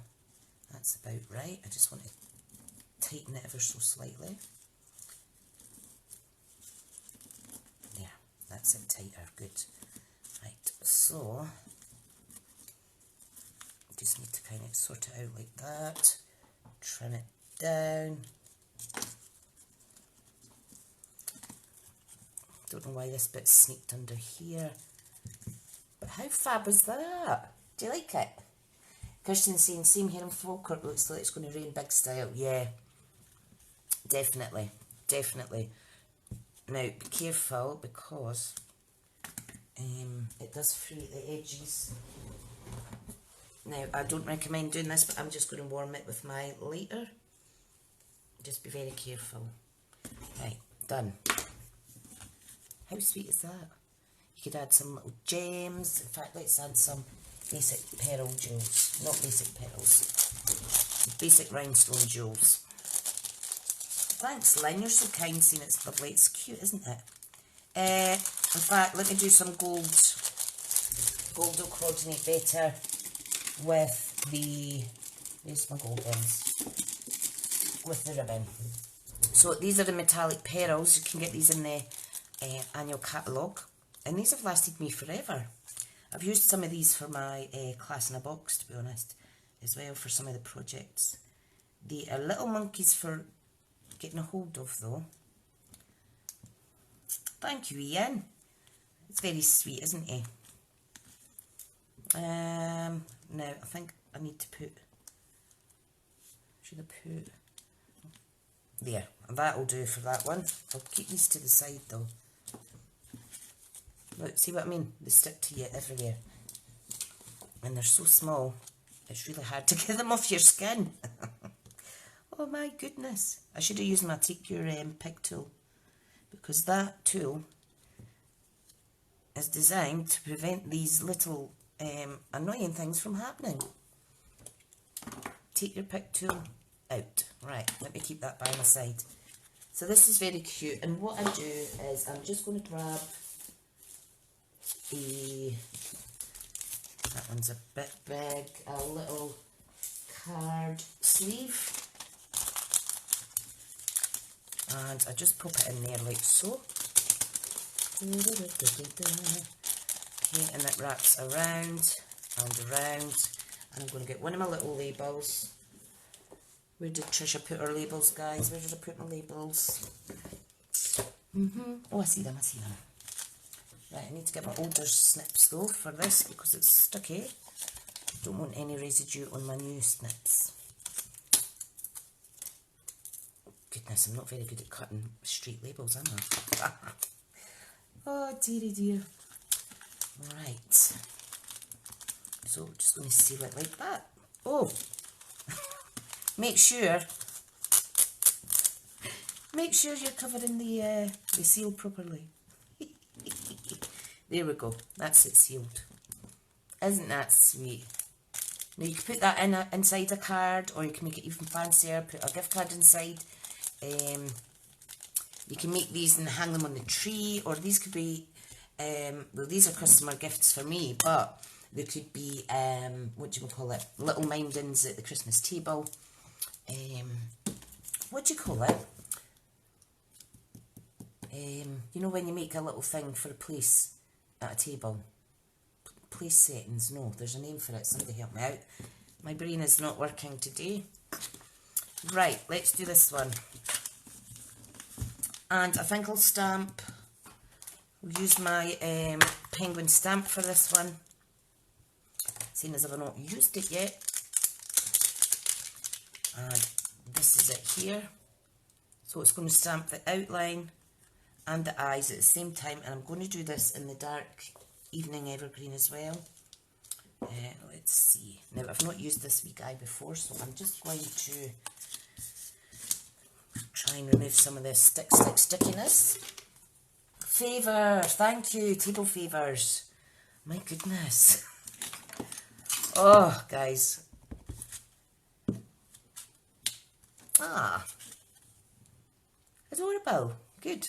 that's about right. I just want to tighten it ever so slightly. There, that's it tighter, good. Right, so just need to kind of sort it out like that. Trim it down. Don't know why this bit's sneaked under here. But how fab is that? Do you like it? Kirsten's saying, same here in Falkirk, looks like it's going to rain big style. Yeah, definitely, definitely. Now, be careful because it does fray at the edges. Now, I don't recommend doing this, but I'm just going to warm it with my lighter. Just be very careful. Right, done. How sweet is that? You could add some little gems. In fact, let's add some basic pearl jewels. Not basic pearls. Basic rhinestone jewels. Thanks, Lynn. You're so kind, seeing it's lovely. It's cute, isn't it? In fact, let me do some gold. Gold will coordinate better with the, where's my gold ones? With the ribbon. So these are the metallic pearls. You can get these in the annual catalogue, and these have lasted me forever. I've used some of these for my class in a box, to be honest, as well, for some of the projects. They are little monkeys for getting a hold of, though. Thank you, Ian. It's very sweet, isn't he? Now I think I need to put, should I put, there, and that'll do for that one. I'll keep these to the side though. Look, see what I mean? They stick to you everywhere. And they're so small, it's really hard to get them off your skin. Oh my goodness. I should have used my Take Your Pick tool, because that tool is designed to prevent these little annoying things from happening. Take your pick tool out. Right, let me keep that by my side. So this is very cute, and what I do is I'm just going to grab that one's a bit big, a little card sleeve, and I just pop it in there like so. Okay, and it wraps around and around, and I'm going to get one of my little labels. Where did Tricia put her labels, guys? Where did I put my labels? Oh, I see them, I see them. Right, I need to get my older snips though for this because it's sticky. Don't want any residue on my new snips. Goodness, I'm not very good at cutting straight labels, am I? Oh, dearie dear. Right. So, just going to seal it like that. Oh! Make sure you're covering the seal properly. There we go. That's it sealed. Isn't that sweet? Now you can put that in inside a card, or you can make it even fancier. Put a gift card inside. You can make these and hang them on the tree, or these could be. Well, these are customer gifts for me, but There could be, what do you call it, little mindings at the Christmas table. What do you call it? You know when you make a little thing for a place at a table? Place settings, no, there's a name for it, somebody help me out. My brain is not working today. Right, let's do this one. And I think I'll stamp, I'll use my penguin stamp for this one, seeing as I've not used it yet. And this is it here. So it's going to stamp the outline and the eyes at the same time, and I'm going to do this in the dark evening evergreen as well. Let's see. Now I've not used this wee guy before, so I'm just going to try and remove some of the stickiness. Favour, thank you, table favours. My goodness. Oh, guys. Ah. Adorable. Good.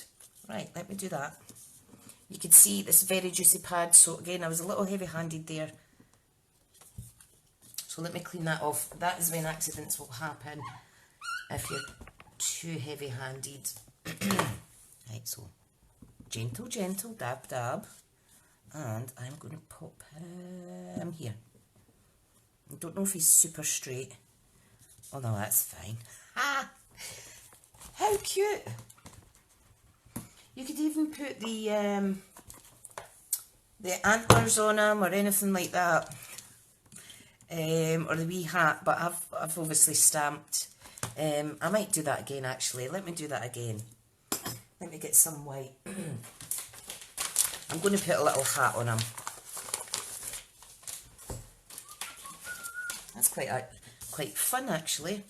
Right, let me do that. You can see this very juicy pad, so again I was a little heavy-handed there. So let me clean that off. That is when accidents will happen if you're too heavy-handed. Right, so gentle, gentle, dab, dab. And I'm going to pop him here. I don't know if he's super straight. Oh no, that's fine. Ah! How cute! You could even put the antlers on him or anything like that, or the wee hat. But I've obviously stamped. I might do that again. Actually, let me do that again. Let me get some white. I'm going to put a little hat on him. That's quite fun actually.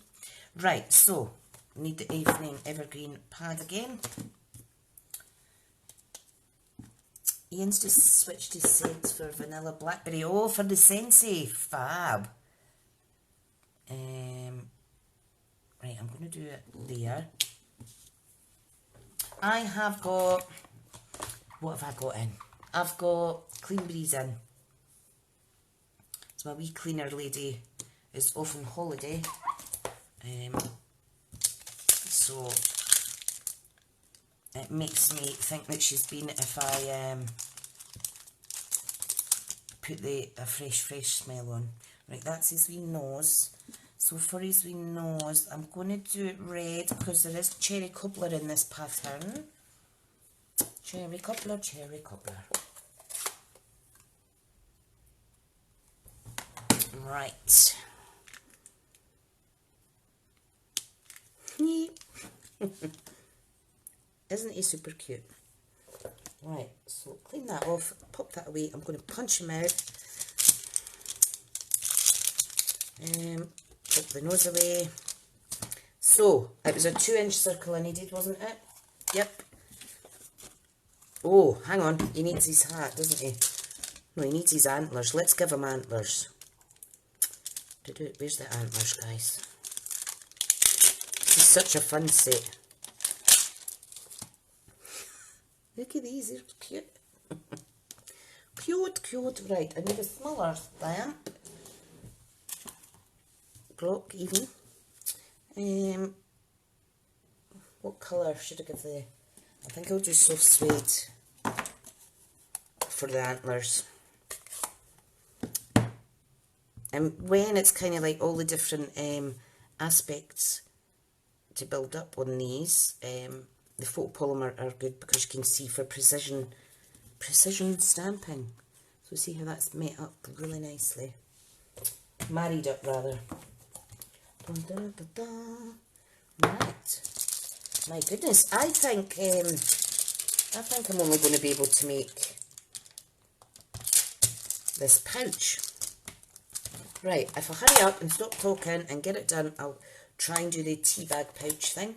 Right, so need the evening evergreen pad again. Ian's just switched his scents for vanilla blackberry. Oh, for the Sensei. Fab. Right, I'm going to do it there. I have got... What have I got in? I've got Clean Breeze in. So my wee cleaner lady is off on holiday. So... it makes me think that she's been if I put a fresh smell on. Right, that's his wee nose. So for his wee nose, I'm going to do it red because there is cherry cobbler in this pattern. Cherry cobbler, cherry cobbler. Right. Isn't he super cute? Right, so clean that off, pop that away. I'm going to punch him out. Pop the nose away. So, it was a 2-inch circle I needed, wasn't it? Yep. Oh, hang on. He needs his hat, doesn't he? No, he needs his antlers. Let's give him antlers. Where's the antlers, guys? This is such a fun set. Look at these, they're cute. Cute, cute. Right, I need a smaller stamp. Glock, even. What colour should I give the... I think I'll do soft suede for the antlers. And when it's kind of like all the different aspects to build up on these, the photopolymer are good because you can see for precision stamping. So see how that's made up really nicely. Married up rather. Dun, dun, dun, dun. Right. My goodness, I think I'm only going to be able to make this pouch. Right, if I hurry up and stop talking and get it done, I'll try and do the tea bag pouch thing,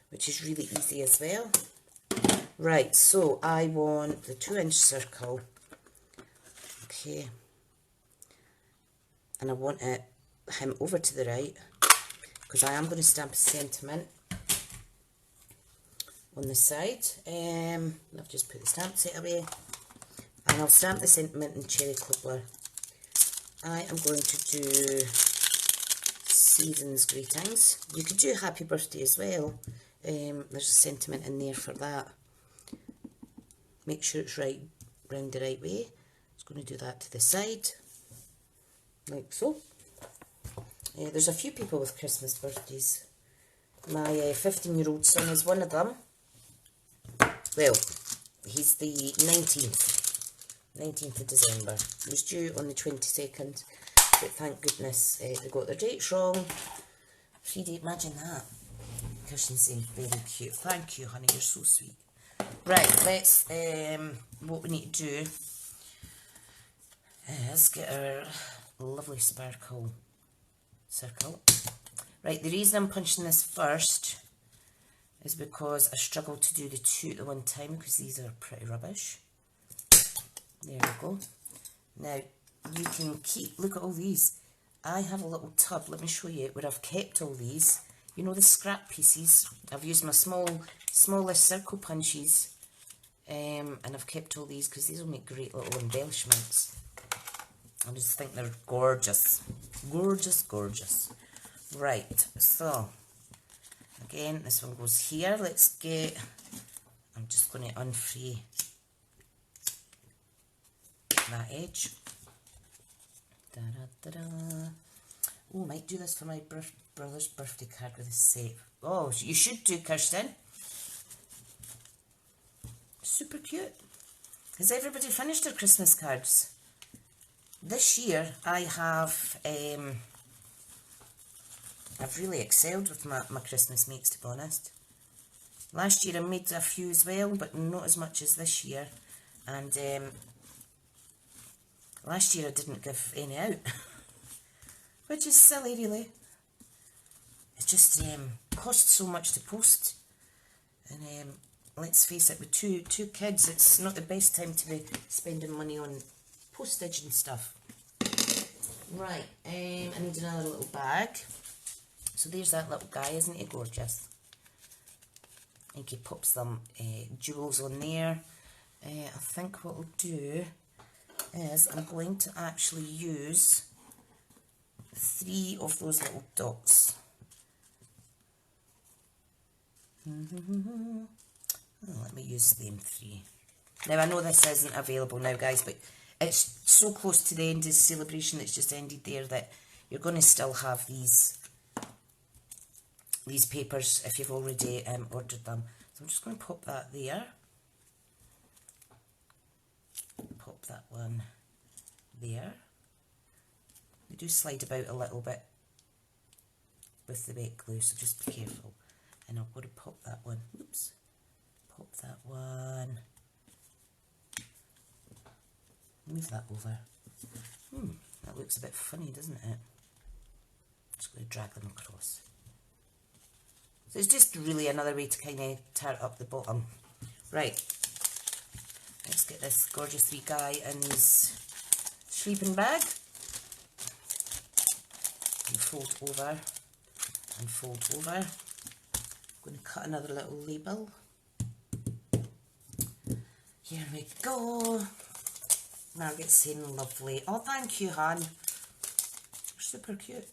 which is really easy as well. Right, so I want the 2-inch circle. Okay. And I want him over to the right, because I am going to stamp a sentiment on the side. I've just put the stamp set away. And I'll stamp the sentiment in cherry cobbler. I am going to do season's greetings. You could do happy birthday as well. There's a sentiment in there for that. Make sure it's right round the right way. Just going to do that to the side, like so. There's a few people with Christmas birthdays. My 15-year-old son is one of them. Well, he's the 19th of December. He was due on the 22nd, but thank goodness they got their dates wrong. 3 date, imagine that. Kirsten's saying very cute. Thank you, honey, you're so sweet. Right, let's, what we need to do is get our lovely sparkle circle. Right, the reason I'm punching this first is because I struggled to do the two at the one time because these are pretty rubbish. There we go. Now, you can keep, look at all these. I have a little tub, let me show you, where I've kept all these. You know the scrap pieces? I've used my smallest circle punches, and I've kept all these because these will make great little embellishments. I just think they're gorgeous. Gorgeous, gorgeous. Right, so, again, this one goes here. Let's get, I'm just going to unfree that edge. Da, da, da, da. Oh, I might do this for my brother's birthday card with a set. Oh, you should do, Kirsten. Super cute. Has everybody finished their Christmas cards? This year, I have, I've really excelled with my Christmas makes, to be honest. Last year I made a few as well, but not as much as this year. And last year I didn't give any out, which is silly really. It just costs so much to post. And let's face it, with two kids, it's not the best time to be spending money on postage and stuff. Right, I need another little bag. So there's that little guy, isn't he gorgeous? I think he put some jewels on there. I think what I'll do is I'm going to actually use 3 of those little dots. Oh, let me use them 3. Now I know this isn't available now, guys, but it's so close to the end of the celebration that's just ended there that you're going to still have these papers if you've already ordered them. So I'm just going to pop that there. Pop that one there. They do slide about a little bit with the wet glue, so just be careful. And I'm going to pop that one. Oops. Pop that one. Move that over. That looks a bit funny, doesn't it? Just going to drag them across. So it's just really another way to kind of tart up the bottom. Right, let's get this gorgeous wee guy in his sleeping bag. And fold over and fold over. I'm going to cut another little label. Here we go. Margaret's saying lovely. Oh, thank you, hon. They're super cute.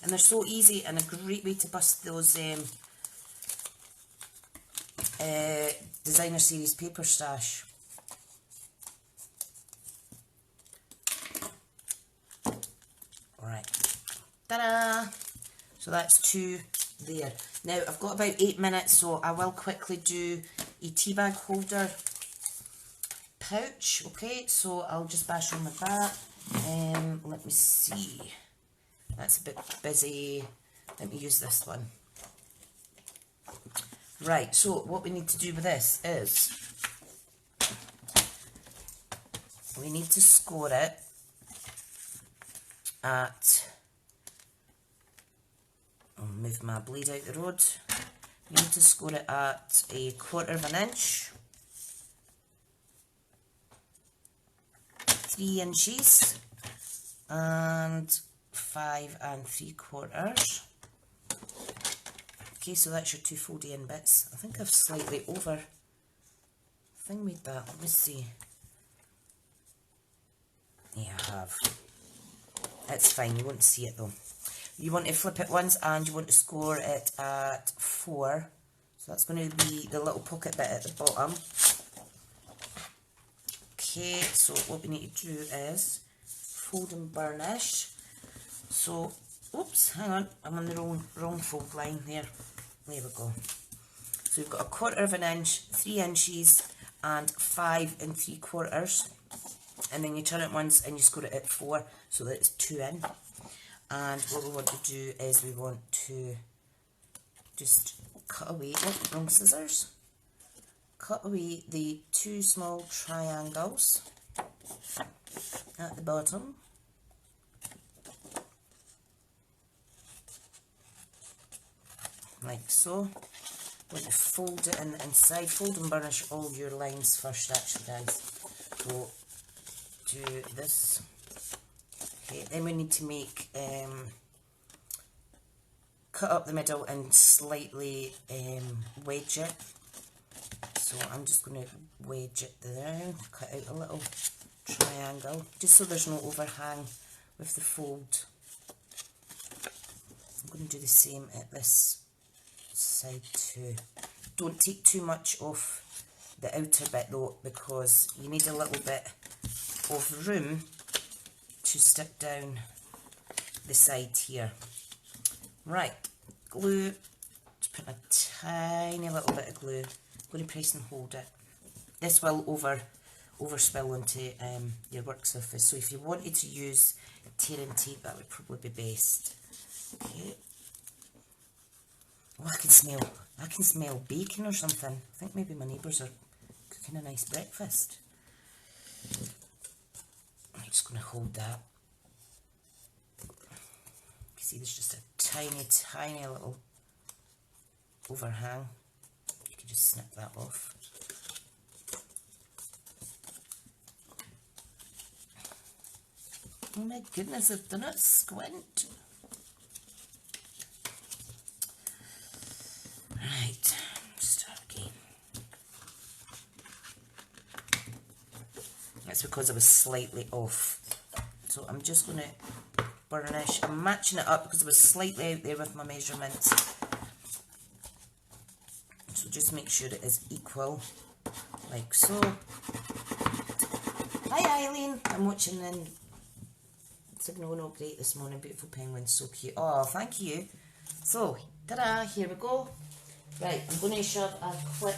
And they're so easy and a great way to bust those designer series paper stash. Alright. Ta-da! So that's 2 there. Now I've got about 8 minutes, so I will quickly do a tea bag holder pouch. Okay, so I'll just bash on with that. Let me see. That's a bit busy. Let me use this one. Right, so what we need to do with this is we need to score it at, I'll move my blade out the road. We need to score it at 1/4 of an inch, 3 inches, and 5 3/4. Okay, so that's your 2 folded in bits. I think I've slightly over made that. Let me see. Yeah, I have. It's fine, you won't see it though. You want to flip it once and you want to score it at 4. So that's going to be the little pocket bit at the bottom. Okay, so what we need to do is fold and burnish. So, oops, hang on, I'm on the wrong fold line there. There we go. So we've got 1/4 inch, 3 inches, and 5 3/4. And then you turn it once and you score it at 4 so that it's 2 in. And what we want to do is we want to just cut away, oh, wrong scissors. Cut away the 2 small triangles at the bottom. Like so. Want to fold it in the inside. Fold and burnish all your lines first, actually, guys. So do this. Okay, then we need to make cut up the middle and slightly wedge it. So I'm just going to wedge it there, cut out a little triangle, just so there's no overhang with the fold. I'm going to do the same at this side too. Don't take too much off the outer bit though, because you need a little bit of room to stick down the side here. Right, glue, just put a tiny little bit of glue. I'm going to press and hold it. This will overspill onto your work surface, so if you wanted to use tearing tape, that would probably be best. Okay. Oh, I can smell bacon or something. I think maybe my neighbours are cooking a nice breakfast. I'm just going to hold that. You see, there's just a tiny little overhang. You can just snip that off. Oh my goodness, I've done it squint. Right, start again. That's because I was slightly off. So I'm just going to burnish. I'm matching it up because I was slightly out there with my measurements. So just make sure it is equal, like so. Hi Eileen, I'm watching in. Signal not great this morning. Beautiful penguins, so cute. Oh, thank you. So, ta-da, here we go. Right, I'm going to shove a quick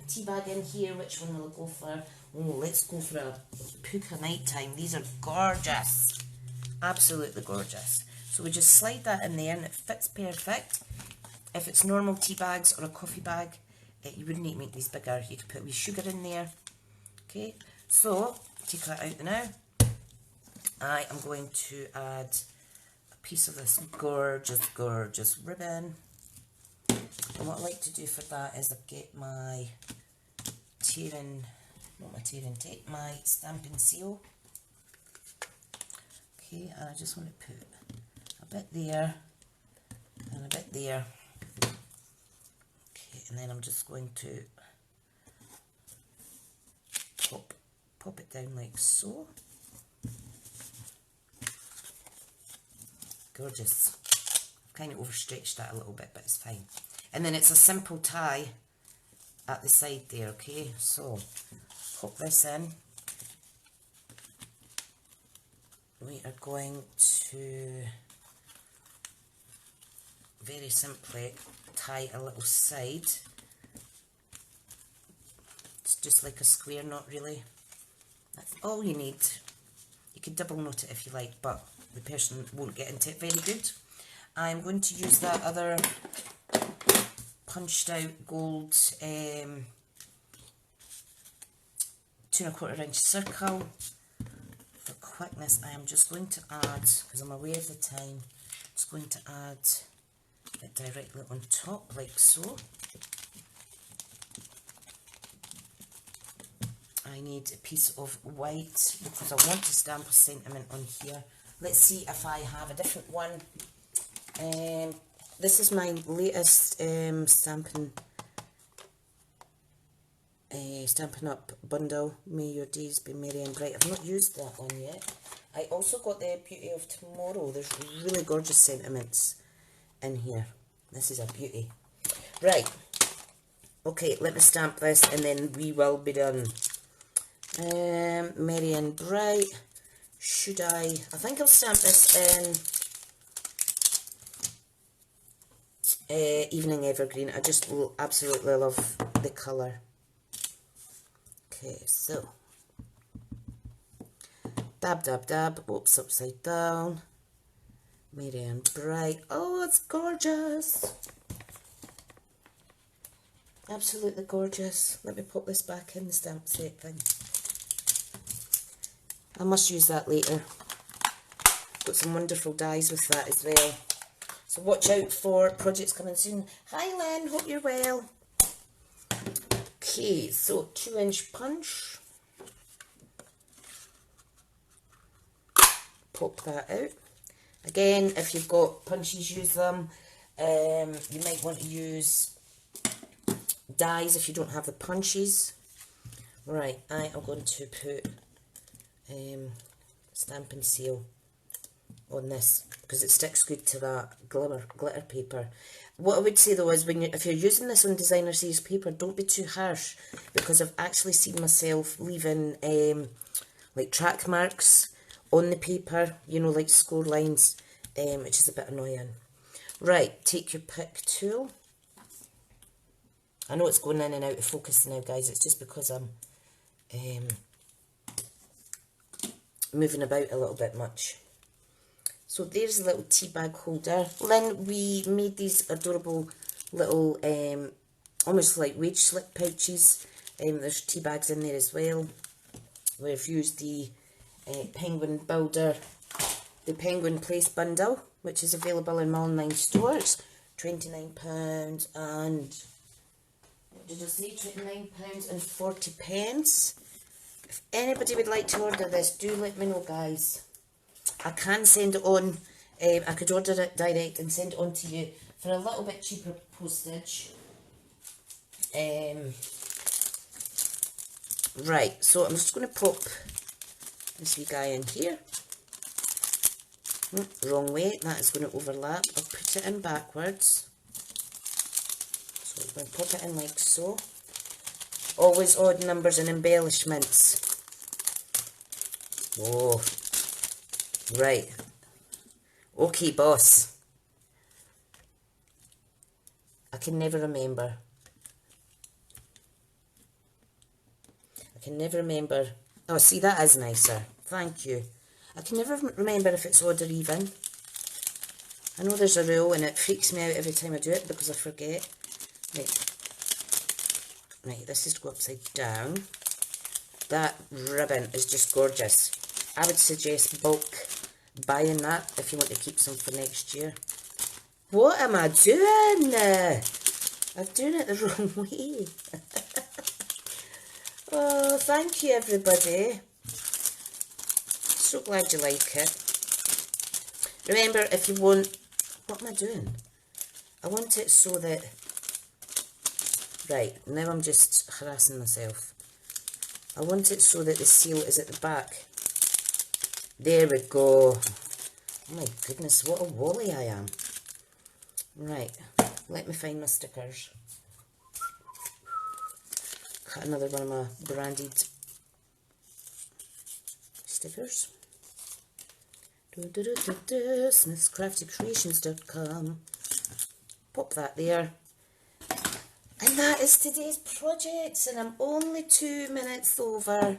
tea bag in here. Which one will I go for? Oh, let's go for a puka nighttime. These are gorgeous. Absolutely gorgeous. So we just slide that in there and it fits perfect. If it's normal tea bags or a coffee bag, you wouldn't need to make these bigger. You could put a wee sugar in there. Okay, so take that out now. I am going to add a piece of this gorgeous ribbon. And what I like to do for that is I get my my stamping seal. Okay, and I just want to put a bit there and a bit there. Okay, and then I'm just going to pop it down like so. Gorgeous. I've kind of overstretched that a little bit, but it's fine. And then it's a simple tie at the side there, okay? So, pop this in. We are going to very simply tie a little side. It's just like a square knot, really. That's all you need. You could double knot it if you like, but the person won't get into it very good. I'm going to use that other punched out gold 2 1/4 inch circle. For quickness, I am just going to add, because I'm aware of the time, just going to add it directly on top like so. I need a piece of white because I want to stamp a sentiment on here. Let's see if I have a different one. This is my latest stamping Stampin' Up bundle, May Your Days Be Merry and Bright. I've not used that one yet. I also got the Beauty of Tomorrow. There's really gorgeous sentiments in here. This is a beauty. Right. Okay, let me stamp this and then we will be done. Merry and Bright. Should I think I'll stamp this in Evening Evergreen. I just absolutely love the colour. Okay, so dab, dab, dab. Oops, upside down. Merry and Bright. Oh, it's gorgeous. Absolutely gorgeous. Let me pop this back in the stamp set thing. I must use that later. Got some wonderful dies with that as well. So watch out for projects coming soon. Hi Len, hope you're well. Okay, so 2-inch punch. Pop that out. Again, if you've got punches, use them. You might want to use dies if you don't have the punches. Right, I am going to put Stampin' Seal on this because it sticks good to that glitter paper. What I would say though is if you're using this on designer series paper, don't be too harsh, because I've actually seen myself leaving like track marks on the paper, you know, like score lines, which is a bit annoying. Right, take your pick tool. I know it's going in and out of focus now, guys. It's just because I'm moving about a little bit much. So there's a little tea bag holder. Lynn, we made these adorable little, almost like wage slip pouches. There's tea bags in there as well. We've used the Penguin Builder, the Penguin Place bundle, which is available in my online stores. £29 and, what did I say, £29 and 40 pence. If anybody would like to order this, do let me know, guys. I can send it on, I could order it direct and send it on to you for a little bit cheaper postage. Right, so I'm just going to pop this wee guy in here. Wrong way, that is going to overlap. I'll put it in backwards. So I'm going to pop it in like so. Always odd numbers and embellishments. Oh, right. Okay, boss. I can never remember. Oh, see, that is nicer. Thank you. I can never remember if it's odd or even. I know there's a rule and it freaks me out every time I do it because I forget. Right, this is to go upside down. That ribbon is just gorgeous. I would suggest bulk buying that if you want to keep some for next year. What am I doing? I'm doing it the wrong way. Oh, thank you everybody. So glad you like it. Remember, if you want... What am I doing? I want it so that... Right, now I'm just harassing myself. I want it so that the seal is at the back. There we go. Oh my goodness, what a wally I am. Right, let me find my stickers. Cut another one of my branded stickers. smithscraftycreations.com. Pop that there. And that is today's projects, and I'm only 2 minutes over.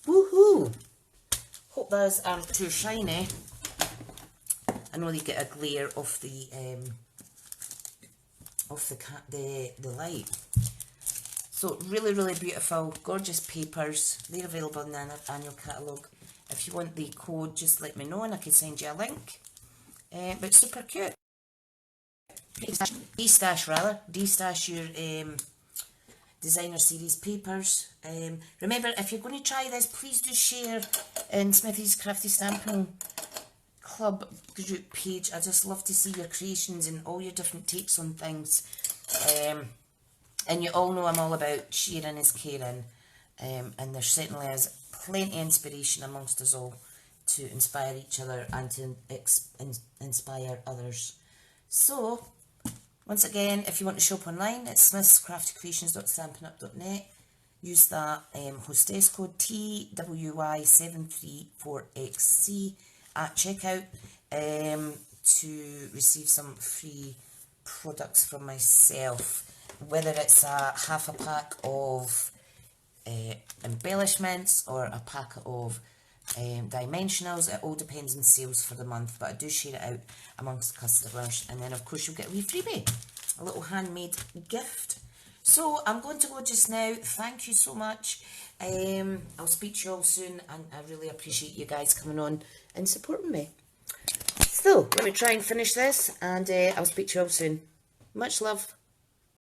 Woohoo! Hope those aren't too shiny. I know they get a glare off the light. So really, really beautiful, gorgeous papers. They're available in the annual catalogue. If you want the code, just let me know and I can send you a link. But super cute. De-stash your designer series papers. Remember, if you're going to try this, please do share in Smithy's Crafty Stamping Club group page. I just love to see your creations and all your different takes on things. And you all know I'm all about sharing is caring, and there certainly is plenty of inspiration amongst us all to inspire each other and to inspire others. So, once again, if you want to shop online, it's smithscraftycreations.stampinup.net. Use that hostess code TWY734XC at checkout to receive some free products from myself. Whether it's half a pack of embellishments or a pack of dimensionals, it all depends on sales for the month, but I do share it out amongst customers. And then of course you'll get a wee freebie, a little handmade gift. So I'm going to go just now. Thank you so much. I'll speak to you all soon, and I really appreciate you guys coming on and supporting me. So let me try and finish this, and I'll speak to you all soon. Much love.